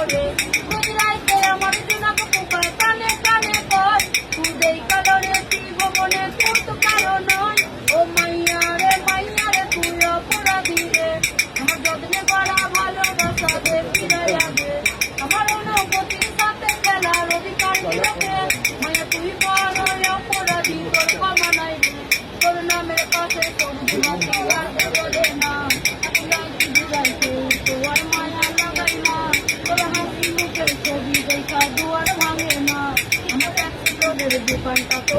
রে বুঝরাইতে আমার জোনাক পোকা কানে কানে কয় তুই কালরে তুই ভবনে তোর তো কারো নয় ও মাইয়া রে তুই অপরাধী রে আমার যত্নে করা ভালোবাসা দে ফিরে যাবে আমার অনুভূতির সাথে খেলার অধিকার দিলে মাইয়া তুই বড় অপরাধী তোর ক্ষমা নাই রে তোর নামের কাছে তোর জীবন বলে না বুঝাইতে তোর মায়া লাগাই না তোর হাসি মুখের ছবি দেখা দুয়ার ভাঙে না আমার এক তোদের দোকানটা তো